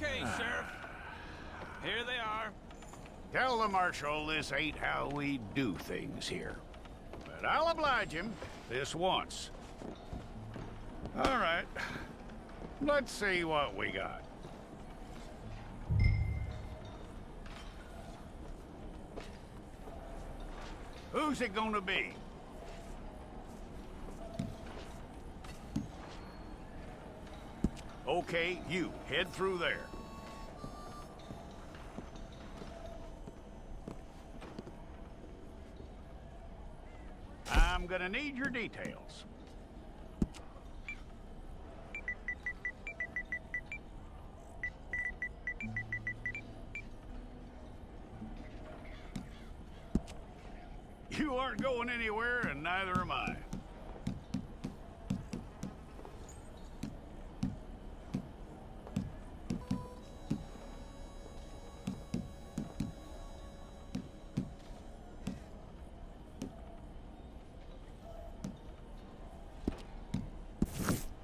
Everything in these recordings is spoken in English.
Okay, Sheriff. Here they are. Tell the Marshal this ain't how we do things here. But I'll oblige him this once. All right. Let's see what we got. Who's it gonna be? Okay, you head through there. I'm gonna need your details. You aren't going anywhere, and neither am I.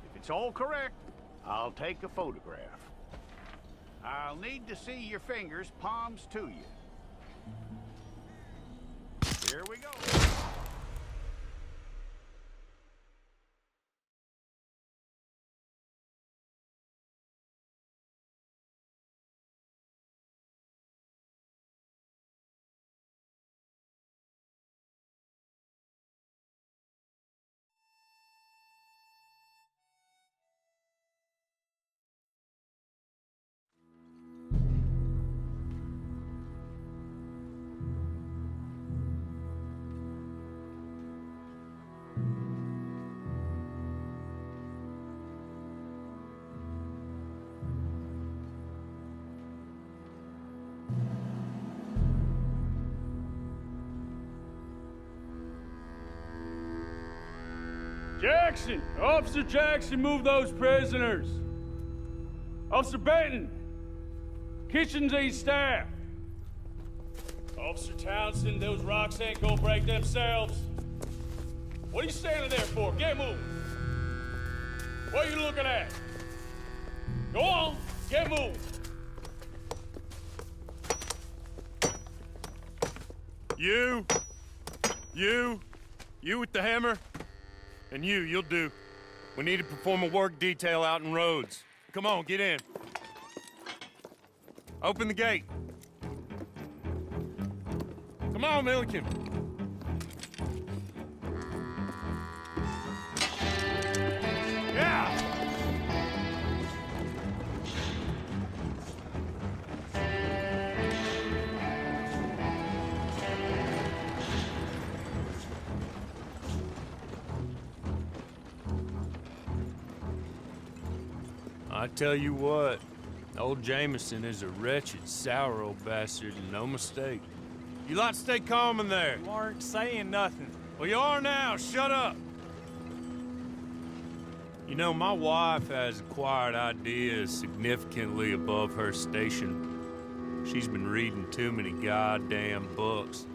If it's all correct, I'll take a photograph. I'll need to see your fingers, palms to you. Here we go. Jackson! Officer Jackson, move those prisoners! Officer Benton! Kitchens aid staff! Officer Townsend, those rocks ain't gonna break themselves. What are you standing there for? Get moving! What are you looking at? Go on, get moving! You with the hammer? And you'll do. We need to perform a work detail out in Rhodes. Come on, get in. Open the gate. Come on, Milliken. Yeah! I tell you what, old Jameson is a wretched, sour old bastard, and no mistake. You lot stay calm in there. You aren't saying nothing. Well, you are now. Shut up. You know, my wife has acquired ideas significantly above her station. She's been reading too many goddamn books.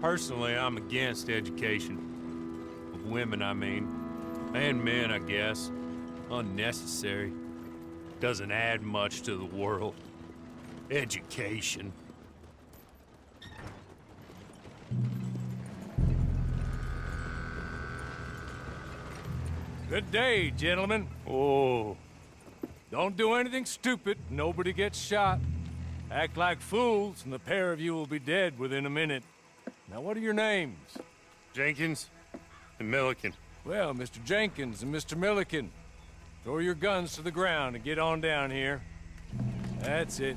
Personally, I'm against education. Of women, I mean. And men, I guess. Unnecessary. Doesn't add much to the world. Education. Good day, gentlemen. Oh. Don't do anything stupid. Nobody gets shot. Act like fools, and the pair of you will be dead within a minute. Now, what are your names? Jenkins and Milliken. Well, Mr. Jenkins and Mr. Milliken, throw your guns to the ground and get on down here. That's it.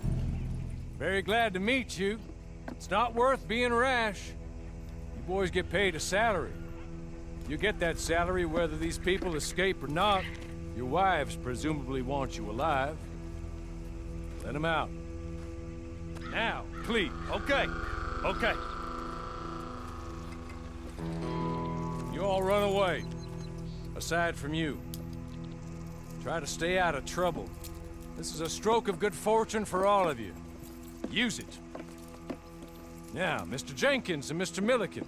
Very glad to meet you. It's not worth being rash. You boys get paid a salary. You get that salary whether these people escape or not. Your wives presumably want you alive. Let them out. Now, please. Okay. You all run away. Aside from you. Try to stay out of trouble. This is a stroke of good fortune for all of you. Use it. Now, Mr. Jenkins and Mr. Milliken,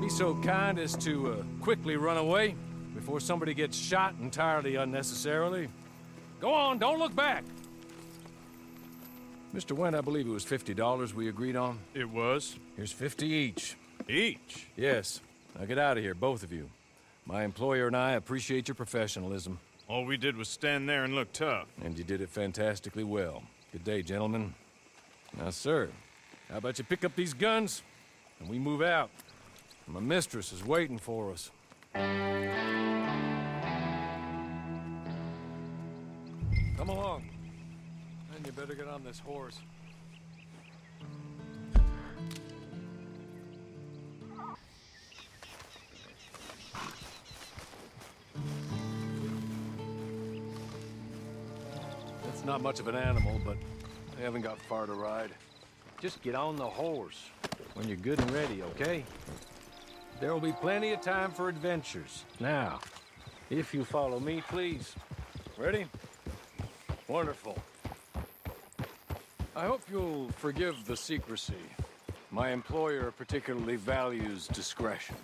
be so kind as to quickly run away before somebody gets shot entirely unnecessarily. Go on, don't look back. Mr. Went, I believe it was $50 we agreed on. It was? Here's 50 each. Each? Yes. Now get out of here, both of you. My employer and I appreciate your professionalism. All we did was stand there and look tough. And you did it fantastically well. Good day, gentlemen. Now, sir, how about you pick up these guns and we move out? My mistress is waiting for us. Come along. And you better get on this horse. It's not much of an animal, but I haven't got far to ride. Just get on the horse when you're good and ready, okay? There will be plenty of time for adventures. Now, if you follow me, please. Ready? Wonderful. I hope you'll forgive the secrecy. My employer particularly values discretion.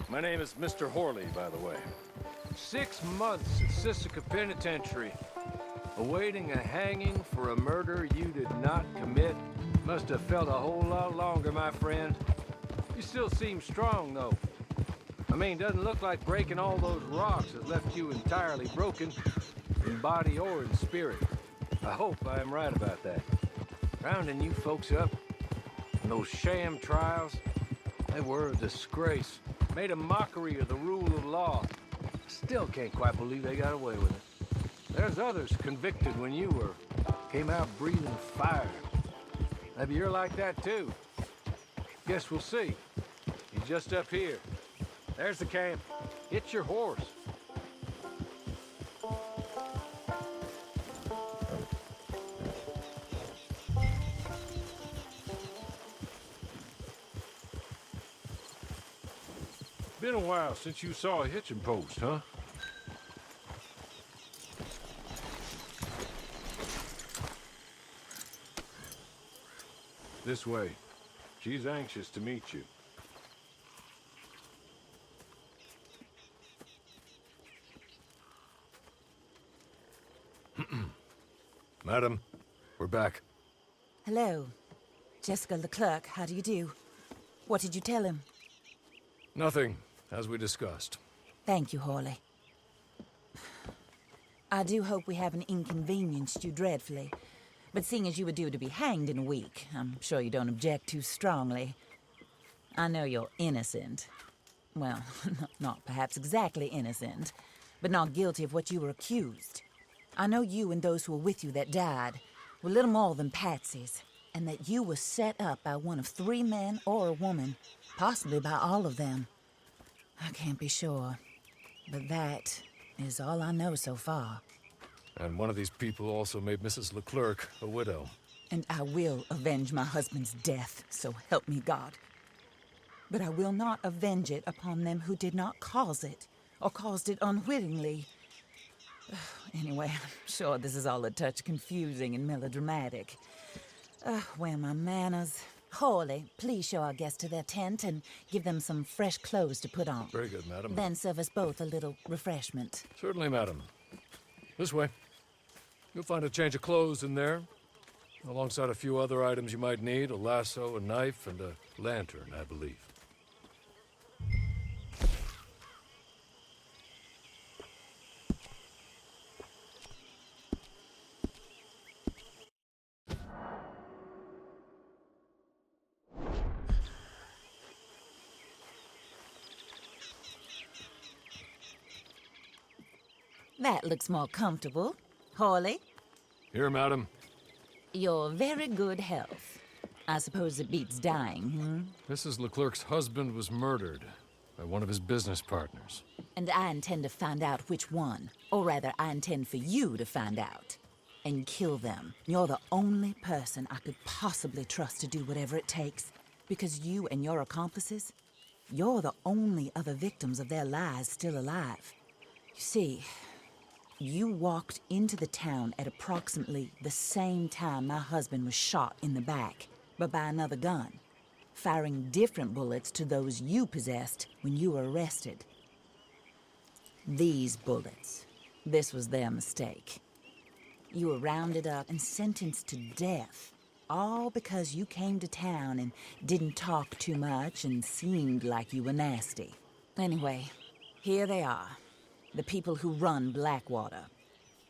My name is Mr. Horley, by the way. 6 months at Sisika Penitentiary, awaiting a hanging for a murder you did not commit. Must have felt a whole lot longer, my friend. You still seem strong, though. I mean, doesn't look like breaking all those rocks has left you entirely broken, in body or in spirit. I hope I am right about that. Rounding you folks up, and those sham trials, they were a disgrace. Made a mockery of the rule of law. Still can't quite believe they got away with it. There's others convicted when you were. Came out breathing fire. Maybe you're like that too. Guess we'll see. He's just up here. There's the camp. Get your horse. Been a while since you saw a hitching post, huh? This way. She's anxious to meet you. Madam, we're back. Hello. Jessica Leclerc, how do you do? What did you tell him? Nothing, as we discussed. Thank you, Horley. I do hope we haven't inconvenienced you dreadfully. But seeing as you were due to be hanged in a week, I'm sure you don't object too strongly. I know you're innocent. Well, not perhaps exactly innocent, but not guilty of what you were accused. I know you and those who were with you that died were little more than patsies, and that you were set up by one of 3 men or a woman, possibly by all of them. I can't be sure, but that is all I know so far. And one of these people also made Mrs. Leclerc a widow. And I will avenge my husband's death, so help me God. But I will not avenge it upon them who did not cause it, or caused it unwittingly. Anyway, I'm sure this is all a touch confusing and melodramatic. Where are my manners? Horley, please show our guests to their tent and give them some fresh clothes to put on. Very good, madam. Then serve us both a little refreshment. Certainly, madam. This way. You'll find a change of clothes in there, alongside a few other items you might need, a lasso, a knife, and a lantern, I believe. That looks more comfortable. Horley, Here, madam. your very good health. I suppose it beats dying, Mrs. Leclerc's husband was murdered by one of his business partners. And I intend to find out which one. Or rather, I intend for you to find out. And kill them. You're the only person I could possibly trust to do whatever it takes. Because you and your accomplices, you're the only other victims of their lies still alive. You see, you walked into the town at approximately the same time my husband was shot in the back, but by another gun, firing different bullets to those you possessed when you were arrested. These bullets, this was their mistake. You were rounded up and sentenced to death. All because you came to town and didn't talk too much and seemed like you were nasty. Anyway, here they are. The people who run Blackwater.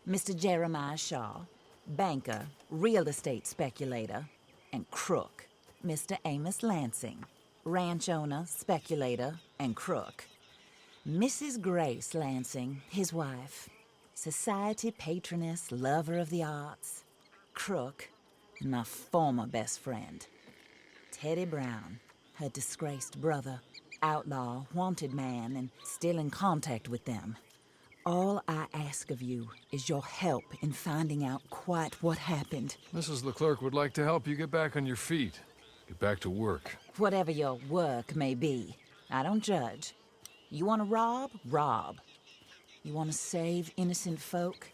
Mr. Jeremiah Shaw, banker, real estate speculator, and crook. Mr. Amos Lansing, ranch owner, speculator, and crook. Mrs. Grace Lansing, his wife, society patroness, lover of the arts, crook, and my former best friend. Teddy Brown, her disgraced brother, outlaw, wanted man, and still in contact with them. All I ask of you is your help in finding out quite what happened. Mrs. Leclerc would like to help you get back on your feet. Get back to work. Whatever your work may be, I don't judge. You want to rob? Rob. You want to save innocent folk?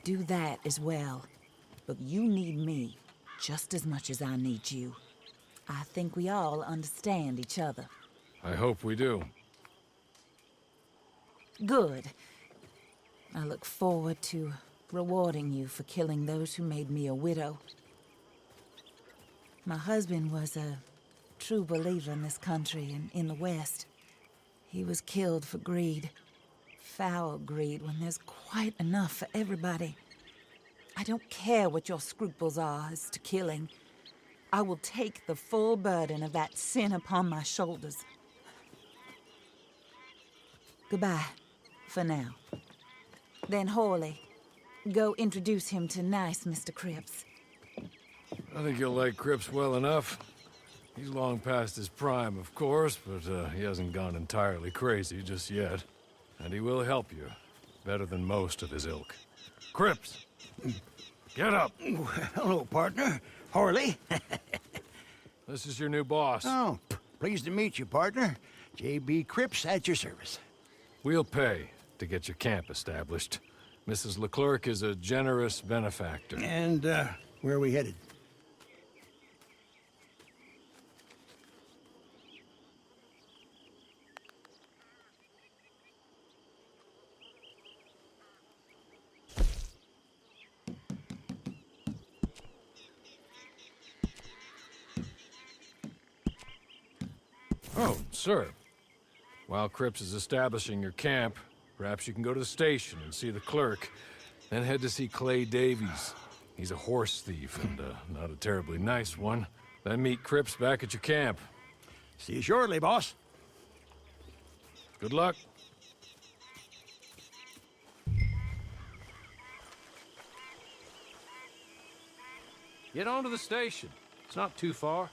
Do that as well. But you need me just as much as I need you. I think we all understand each other. I hope we do. Good. I look forward to rewarding you for killing those who made me a widow. My husband was a true believer in this country and in the West. He was killed for greed. Foul greed when there's quite enough for everybody. I don't care what your scruples are as to killing. I will take the full burden of that sin upon my shoulders. Goodbye, for now. Then Hawley, go introduce him to nice Mr. Cripps. I think you'll like Cripps well enough. He's long past his prime, of course, but he hasn't gone entirely crazy just yet. And he will help you, better than most of his ilk. Cripps! Get up! Hello, partner. Harley. This is your new boss. Oh, pleased to meet you, partner. J.B. Cripps at your service. We'll pay to get your camp established. Mrs. Leclerc is a generous benefactor. And, where are we headed? Oh, sir. While Cripps is establishing your camp, perhaps you can go to the station and see the clerk, then head to see Clay Davies. He's a horse thief and not a terribly nice one. Then meet Cripps back at your camp. See you shortly, boss. Good luck. Get on to the station. It's not too far.